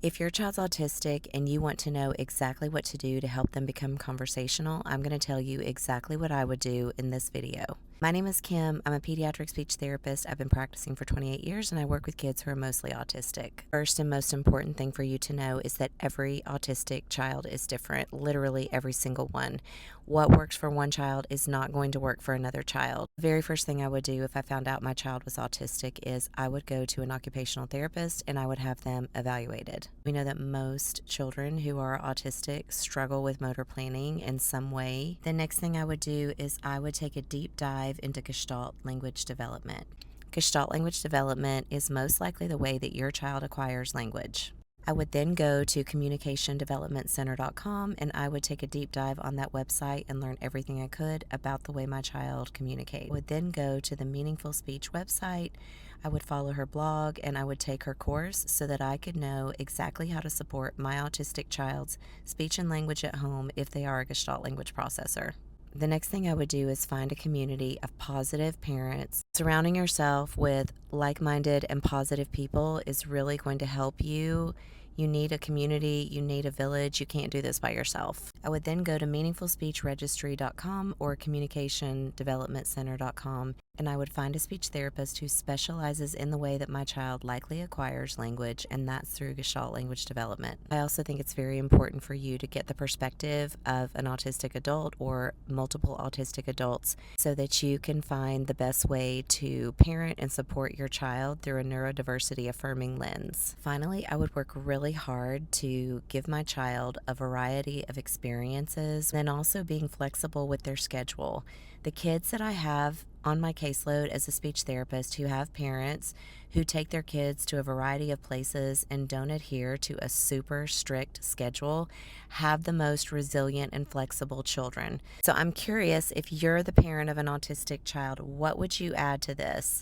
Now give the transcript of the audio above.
If your child's autistic and you want to know exactly what to do to help them become conversational, I'm going to tell you exactly what I would do in this video. My name is Kim. I'm a pediatric speech therapist. I've been practicing for 28 years and I work with kids who are mostly autistic. First and most important thing for you to know is that every autistic child is different, literally every single one. What works for one child is not going to work for another child. The very first thing I would do if I found out my child was autistic is I would go to an occupational therapist and I would have them evaluated. We know that most children who are autistic struggle with motor planning in some way. The next thing I would do is I would take a deep dive into Gestalt language development. Gestalt language development is most likely the way that your child acquires language. I would then go to communicationdevelopmentcenter.com and I would take a deep dive on that website and learn everything I could about the way my child communicates. I would then go to the Meaningful Speech website. I would follow her blog and I would take her course so that I could know exactly how to support my autistic child's speech and language at home if they are a Gestalt language processor. The next thing I would do is find a community of positive parents. Surrounding yourself with like-minded and positive people is really going to help you. You need a community, you need a village, you can't do this by yourself. I would then go to meaningfulspeechregistry.com or communicationdevelopmentcenter.com and I would find a speech therapist who specializes in the way that my child likely acquires language, and that's through Gestalt language development. I also think it's very important for you to get the perspective of an autistic adult or multiple autistic adults so that you can find the best way to parent and support your child through a neurodiversity affirming lens. Finally, I would work really hard to give my child a variety of experiences, then also being flexible with their schedule. The kids that I have on my caseload as a speech therapist who have parents who take their kids to a variety of places and don't adhere to a super strict schedule have the most resilient and flexible children. So I'm curious, if you're the parent of an autistic child, what would you add to this?